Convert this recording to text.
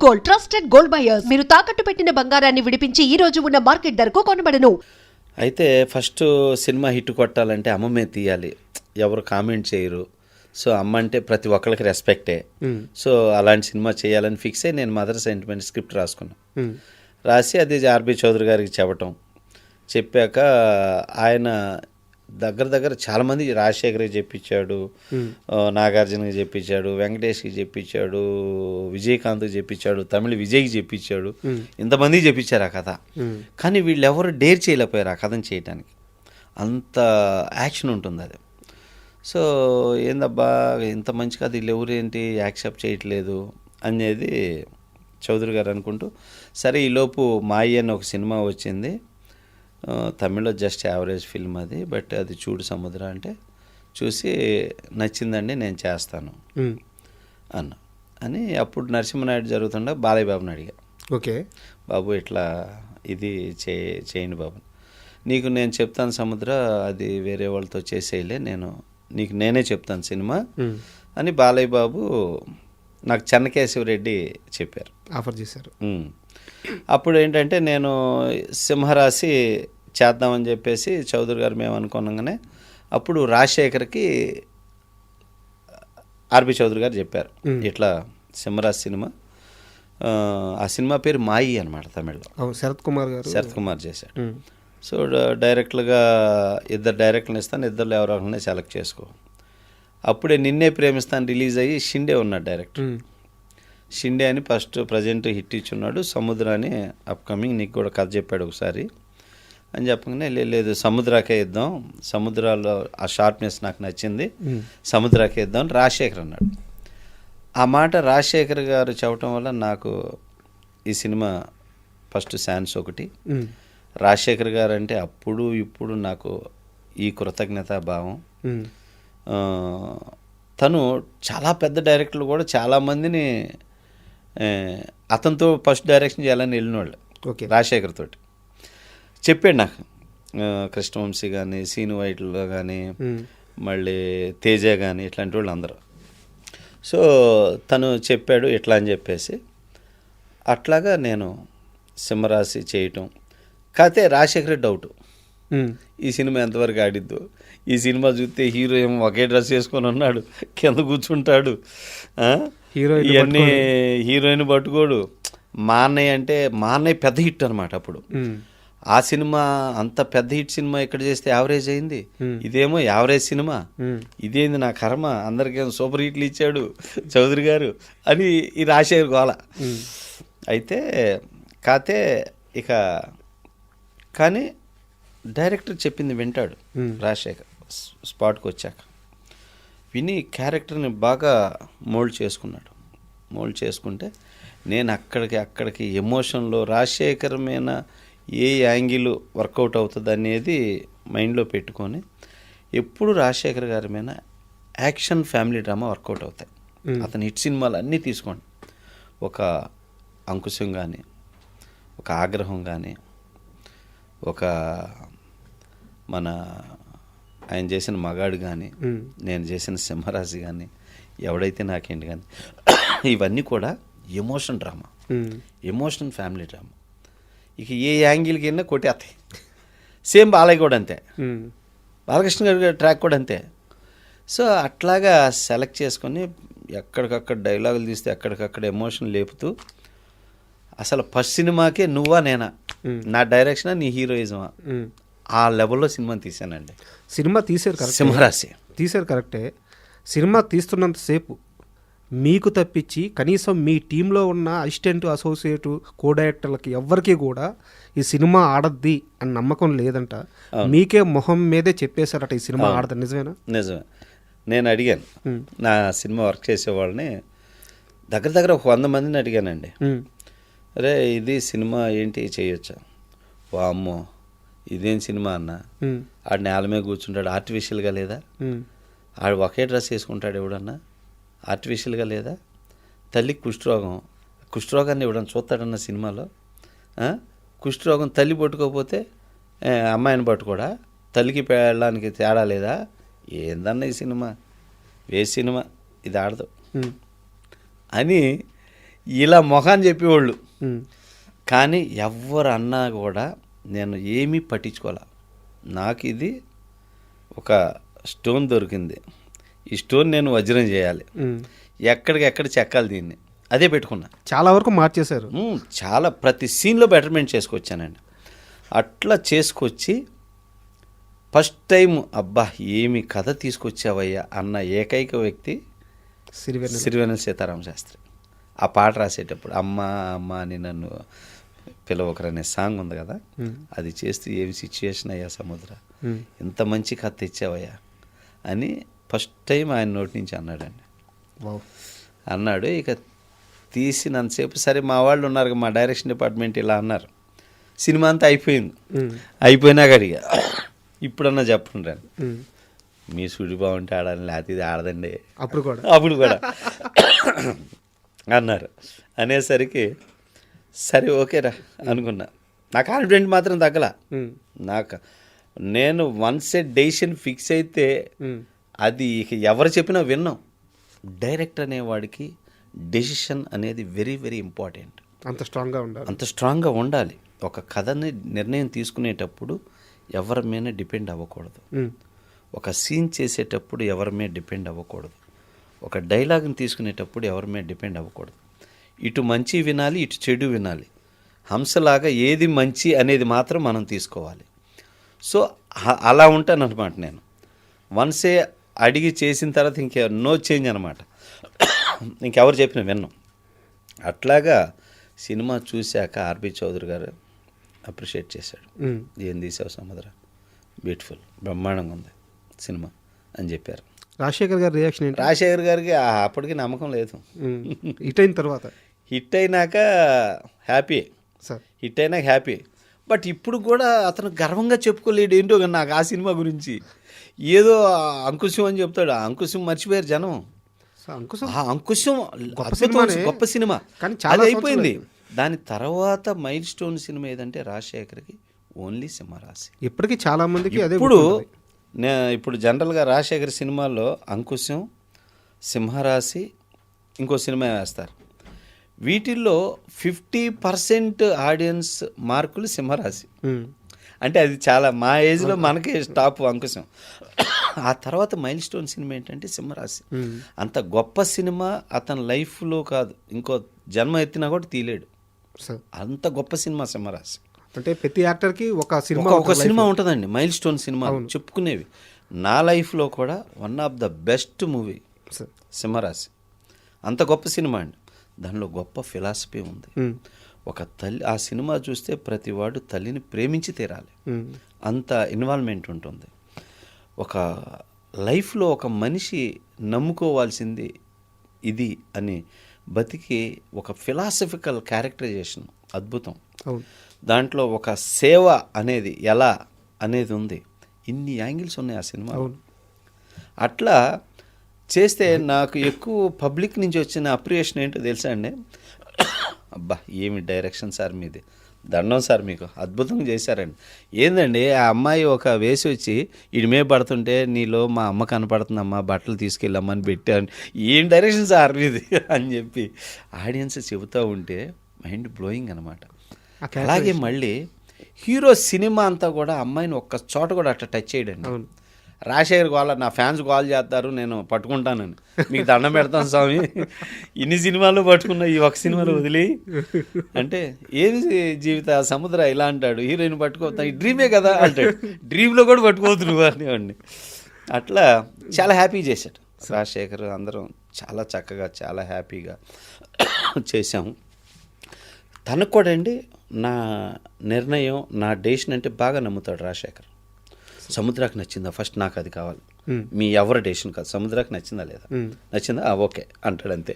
Gold, trusted gold buyers. మీరు తాకట్టు పెట్టిన బంగారాన్ని విడిపించి ఈ రోజు ఉన్న మార్కెట్ ధరకు కొనబడను. అయితే ఫస్ట్ సినిమా హిట్ కొట్టాలంటే అమ్మమే తీయాలి, ఎవరు కామెంట్ చేయరు. సో అమ్మ అంటే ప్రతి ఒక్కరికి రెస్పెక్టే. సో అలాంటి సినిమా చేయాలని ఫిక్స్ అయ్యి నేను మదర్ సెంటిమెంట్ స్క్రిప్ట్ రాసుకున్నాను. రాసి అది ఆర్బి చౌదరి గారికి చెప్పాక ఆయన దగ్గర చాలామంది, రాజశేఖర్కి చెప్పించాడు, నాగార్జునకి చెప్పించాడు, వెంకటేష్కి చెప్పించాడు, విజయకాంత్కి చెప్పించాడు, తమిళ విజయ్కి చెప్పించాడు, ఇంతమందికి చెప్పించారు ఆ కథ. కానీ వీళ్ళెవరు డేర్ చేయలేకపోయారు ఆ కథను చేయడానికి, అంత యాక్షన్ ఉంటుంది అది. సో ఏందబ్బా ఇంత మంచి కథ వీళ్ళు ఎవరేంటి యాక్సెప్ట్ చేయట్లేదు అనేది చౌదరి గారు అనుకుంటూ, సరే ఈలోపు మాయి అని ఒక సినిమా వచ్చింది, తమిళ్లో జస్ట్ యావరేజ్ ఫిల్మ్ అది, బట్ అది చూడు సముద్ర అంటే చూసి నచ్చిందండి నేను చేస్తాను అని అప్పుడు నరసింహనాయుడు జరుగుతుండే బాలయ్య బాబుని అడిగా. ఓకే బాబు ఇట్లా ఇది చేయండి బాబు, నీకు నేను చెప్తాను సముద్ర, అది వేరే వాళ్ళతో చేసేయలే, నేనే చెప్తాను సినిమా అని బాలయ్య బాబు నాకు చెన్నకేశవరెడ్డి చెప్పారు, ఆఫర్ చేశారు. అప్పుడు ఏంటంటే నేను సింహరాశి చేద్దామని చెప్పేసి చౌదరి గారు మేము అనుకున్నాగానే అప్పుడు రాజశేఖర్కి ఆర్బి చౌదరి గారు చెప్పారు ఇట్లా సింహరాశి సినిమా, ఆ సినిమా పేరు మాయి అనమాట, తమిళ్లో శరత్ కుమార్ చేశాడు. సో డైరెక్ట్గా ఇద్దరు డైరెక్టర్లు ఇస్తాను, ఇద్దరు ఎవరో ఒకరిని సెలెక్ట్ చేసుకో. అప్పుడే నిన్నే ప్రేమిస్తాను రిలీజ్ అయ్యి షిండే ఉన్నాడు డైరెక్టర్. షిండే అని ఫస్ట్ ప్రజెంట్ హిట్ ఇచ్చున్నాడు, సముద్ర అని అప్కమింగ్, నీకు కూడా కథ చెప్పాడు ఒకసారి అని చెప్పగానే లేదు సముద్రాకే ఇద్దాం, సముద్రాలో ఆ షార్ప్నెస్ నాకు నచ్చింది, సముద్రాకే ఇద్దాం అని రాజశేఖర్ అన్నాడు. ఆ మాట రాజశేఖర్ గారు చెప్పడం వల్ల నాకు ఈ సినిమా ఫస్ట్ ఛాన్స్ ఒకటి. రాజశేఖర్ గారు అంటే అప్పుడు ఇప్పుడు నాకు ఈ కృతజ్ఞతా భావం. తను చాలా పెద్ద డైరెక్టర్లు కూడా చాలామందిని అతనితో ఫస్ట్ డైరెక్షన్ చేయాలని వెళ్ళినవాళ్ళు. రాజశేఖర్ తోటి చెప్పాడు నాకు, కృష్ణవంశీ కానీ, సీను వైట్లో కానీ, మళ్ళీ తేజ కానీ, ఇట్లాంటి వాళ్ళు అందరూ. సో తను చెప్పాడు ఇట్లా అని చెప్పేసి అట్లాగా నేను సింహరాశి చేయటం. కాకపోతే రాజశేఖర్ డౌట్, ఈ సినిమా ఎంతవరకు ఆడిద్దు, ఈ సినిమా చూస్తే హీరో ఏమో ఒకే డ్రెస్ వేసుకొని ఉన్నాడు, కింద కూర్చుంటాడు, ఇవన్నీ హీరోయిన్ పట్టుకోడు. మా అన్నయ్య పెద్ద హిట్ అనమాట అప్పుడు. ఆ సినిమా అంత పెద్ద హిట్ సినిమా ఇక్కడ చేస్తే యావరేజ్ అయింది, ఇదేమో యావరేజ్ సినిమా, ఇదేంది నా కర్మ, అందరికేమో సూపర్ హిట్లు ఇచ్చాడు చౌదరి గారు అని ఈ రాజశేఖర్ గోల. అయితే కాతే ఇక కానీ డైరెక్టర్ చెప్పింది వింటాడు రాజశేఖర్. స్పాట్కి వచ్చాక విని క్యారెక్టర్ని బాగా మోల్డ్ చేసుకుంటే నేను అక్కడికి ఎమోషన్లో రాజశేఖర్ మీద ఏ యాంగిల్ వర్కౌట్ అవుతుంది అనేది మైండ్లో పెట్టుకొని ఎప్పుడు రాజశేఖర్ గారి మీద యాక్షన్ ఫ్యామిలీ డ్రామా వర్కౌట్ అవుతాయి. అతని హిట్ సినిమాలు అన్నీ తీసుకోండి, ఒక అంకుశం కానీ, ఒక ఆగ్రహం కానీ, ఒక మన ఆయన చేసిన మగాడు కానీ, నేను చేసిన సింహరాశి కానీ, ఎవడైతే నాకేంటి కానీ, ఇవన్నీ కూడా emotion drama, emotion family drama. ఇక ఏ యాంగిల్కి అయినా కొట్టేస్తాయి. సేమ్ బాలయ్య కూడా అంతే, బాలకృష్ణ గారి ట్రాక్ కూడా అంతే. సో అట్లాగా సెలెక్ట్ చేసుకొని ఎక్కడికక్కడ డైలాగులు తీస్తే ఎక్కడికక్కడ ఎమోషన్ లేపుతూ అసలు ఫస్ట్ సినిమాకే నువ్వా నేనా, నా డైరెక్షనా నీ హీరోయిజమా, ఆ లెవెల్లో సినిమాని తీశానండి. సినిమా తీశారు కరెక్ట్, సింహరాశి తీశారు కరెక్టే. సినిమా తీస్తున్నంతసేపు మీకు తప్పించి కనీసం మీ టీంలో ఉన్న అసిస్టెంట్, అసోసియేట్, కో డైరెక్టర్లకి ఎవ్వరికి కూడా ఈ సినిమా ఆడద్ది అని నమ్మకం లేదంట. మీకే మొహం మీదే చెప్పేశారట ఈ సినిమా ఆడదు. నిజమేనా? నిజమే. నేను అడిగాను నా సినిమా వర్క్ చేసేవాళ్ళని, దగ్గర ఒక 100 మందిని అడిగానండి. అరే ఇది సినిమా ఏంటి చేయొచ్చా? వామ్మో ఇదేం సినిమా అన్న, ఆడు నేల మీద కూర్చుంటాడు ఆర్టిఫిషియల్గా లేదా, ఆడు ఒకే డ్రెస్ వేసుకుంటాడు ఎవడన్నా ఆర్టిఫిషియల్గా లేదా, తల్లికి కుష్ఠరోగాన్ని ఎవడన్నా చూస్తాడన్న సినిమాలో, కుష్ఠరోగం తల్లి పట్టుకోకపోతే అమ్మాయిని పట్టుకోడా, తల్లికి పెళ్ళడానికి తేడా లేదా, ఏందన్న ఈ సినిమా, సినిమా ఇది ఆడదు అని ఇలా మొఖాన్ని చెప్పేవాళ్ళు. ఉమ్. కానీ ఎవరు అన్నా కూడా నేను ఏమీ పట్టించుకోలే. నాకు ఇది ఒక స్టోన్ దొరికింది, ఈ స్టోన్ నేను వజ్రం చేయాలి, ఉమ్. ఎక్కడికెక్కడ చెక్కాలి దీన్ని, అదే పెట్టుకున్నా. చాలా వరకు మార్చేశారు. చాలా ప్రతి సీన్లో బెటర్మెంట్ చేసుకొచ్చానండి. అట్లా చేసుకొచ్చి ఫస్ట్ టైం అబ్బా ఏమి కథ తీసుకొచ్చావయ్యా అన్న ఏకైక వ్యక్తి సిరివెన్నెల సీతారామ శాస్త్రి. ఆ పాట రాసేటప్పుడు అమ్మ అమ్మ అని నన్ను పిలవకరనే సాంగ్ ఉంది కదా, అది చేస్తూ ఏమి సిచ్యుయేషన్ అయ్యా సముద్ర, ఇంత మంచి కథ తెచ్చావయ్యా అని ఫస్ట్ టైం ఆయన నోటి నుంచి అన్నాడండి. అన్నాడు. ఇక తీసినంతసేపు సరే మా వాళ్ళు ఉన్నారు, మా డైరెక్షన్ డిపార్ట్మెంట్ ఇలా అన్నారు. సినిమా అంతా అయిపోయింది. అయిపోయినాక అడిగా, ఇప్పుడన్నా చెప్పండి రండి, మీ సుడి బాగుంటే ఆడాలి, లేకపోతే ఇది ఆడదండి అప్పుడు కూడా అన్నారు. అనేసరికి సరే ఓకేరా అనుకున్నా. నా కాన్ఫిడెంట్ మాత్రం తగ్గల. నేను వన్స్ ఏ డెసిషన్ ఫిక్స్ అయితే అది ఇక ఎవరు చెప్పినా విన్నాం. డైరెక్టర్ అనేవాడికి డెసిషన్ అనేది వెరీ వెరీ ఇంపార్టెంట్. అంత స్ట్రాంగ్గా ఉండాలి. ఒక కథని నిర్ణయం తీసుకునేటప్పుడు ఎవరి మీద డిపెండ్ అవ్వకూడదు. ఒక సీన్ చేసేటప్పుడు ఎవరి మీద డిపెండ్ అవ్వకూడదు. ఒక డైలాగ్ని తీసుకునేటప్పుడు ఎవరి మీద డిపెండ్ అవ్వకూడదు. ఇటు మంచి వినాలి, ఇటు చెడు వినాలి. హంసలాగా ఏది మంచి అనేది మాత్రం మనం తీసుకోవాలి. సో అలా ఉంటాను అనమాట నేను. వన్సే అడిగి చేసిన తర్వాత ఇంకే నో చేంజ్ అనమాట. ఇంకెవరు చెప్పిన విన్నాం. అట్లాగా సినిమా చూశాక ఆర్బి చౌదరి గారు అప్రిషియేట్ చేశాడు. ఏం తీసావు సముద్ర, బ్యూటిఫుల్, బ్రహ్మాండంగా ఉంది సినిమా అని చెప్పారు. రాజశేఖర్ గారి రియాక్షన్ ఏంటి? రాజశేఖర్ గారికి అప్పటికి నమ్మకం లేదు. హిట్ అయినాక హ్యాపీ, హిట్ అయినాక హ్యాపీ. బట్ ఇప్పుడు కూడా అతను గర్వంగా చెప్పుకోలేడు. ఏంటో కానీ నాకు ఆ సినిమా గురించి ఏదో అంకుశం అని చెప్తాడు. ఆ అంకుశం మర్చిపోయారు జనం. అంకుశం గొప్ప సినిమా అది అయిపోయింది. దాని తర్వాత మైల్ స్టోన్ సినిమా ఏదంటే రాజశేఖర్కి ఓన్లీ సింహరాశి. ఇప్పటికీ చాలా మందికి ఇప్పుడు జనరల్గా రాజశేఖర్ సినిమాల్లో అంకుశం, సింహరాశి, ఇంకో సినిమా వేస్తారు. వీటిల్లో 50% ఆడియన్స్ మార్కులు సింహరాశి. అంటే అది చాలా మా ఏజ్లో మనకి టాప్ అంకుశం. ఆ తర్వాత మైల్ స్టోన్ సినిమా ఏంటంటే సింహరాశి. అంత గొప్ప సినిమా అతని లైఫ్లో కాదు, ఇంకో జన్మ ఎత్తినా కూడా తీయలేడు. అంత గొప్ప సినిమా సింహరాశి. అంటే ప్రతి యాక్టర్కి ఒక సినిమా ఉంటుందండి, మైల్ స్టోన్ సినిమా చెప్పుకునేవి. నా లైఫ్లో కూడా one of the best movie సింహరాశి. అంత గొప్ప సినిమా అండి. దానిలో గొప్ప ఫిలాసఫీ ఉంది. ఒక తల్లి, ఆ సినిమా చూస్తే ప్రతివాడు తల్లిని ప్రేమించి తీరాలి, అంత ఇన్వాల్వ్మెంట్ ఉంటుంది. ఒక లైఫ్లో ఒక మనిషి నమ్ముకోవాల్సింది ఇది అని బతికి ఒక ఫిలాసఫికల్ క్యారెక్టరైజేషన్ అద్భుతం. దాంట్లో ఒక సేవ అనేది ఎలా అనేది ఉంది. ఇన్ని యాంగిల్స్ ఉన్నాయి ఆ సినిమా. అట్లా చేస్తే నాకు ఎక్కువ పబ్లిక్ నుంచి వచ్చిన అప్రియేషన్ ఏంటో తెలుసా అండి? అబ్బా ఏమి డైరెక్షన్ సార్ మీది, దండం సార్, మీకు అద్భుతంగా చేశారండి. ఏందండి ఆ అమ్మాయి ఒక వేసి వచ్చి ఇడిమే పడుతుంటే నీలో మా అమ్మ కనపడుతుందమ్మా, బట్టలు తీసుకెళ్ళమ్మని పెట్టాను, ఏం డైరెక్షన్ సార్ మీది అని చెప్పి ఆడియన్స్ చెబుతూ ఉంటే మైండ్ బ్లోయింగ్ అనమాట. అలాగే మళ్ళీ హీరో సినిమా అంతా కూడా అమ్మాయిని ఒక్క చోట కూడా అట్లా టచ్ చేయడండి. రాజశేఖర్ గోళ, నా ఫ్యాన్స్ గోల్ చేస్తారు, నేను పట్టుకుంటానని, మీకు దండం పెడతాను స్వామి, ఇన్ని సినిమాల్లో పట్టుకున్నా ఈ ఒక సినిమాలో వదిలి అంటే ఏది జీవిత సముద్ర ఇలా అంటాడు, హీరోయిన్ పట్టుకోతా, ఈ డ్రీమే కదా అంటాడు, డ్రీమ్లో కూడా పట్టుకోవద్దు నువ్వు అనేవాడిని. అట్లా చాలా హ్యాపీ చేశాడు రాజశేఖర్. అందరం చాలా చక్కగా చాలా హ్యాపీగా చేసాము. తనకు కూడా అండి నా నిర్ణయం, నా డెసిషన్ అంటే బాగా నమ్ముతాడు రాజశేఖర్. సముద్రాకి నచ్చిందా ఫస్ట్, నాకు అది కావాలి, మీ ఎవరి డెసిషన్ కాదు, సముద్రాకి నచ్చిందా లేదా, నచ్చిందా ఓకే అంటాడు, అంతే.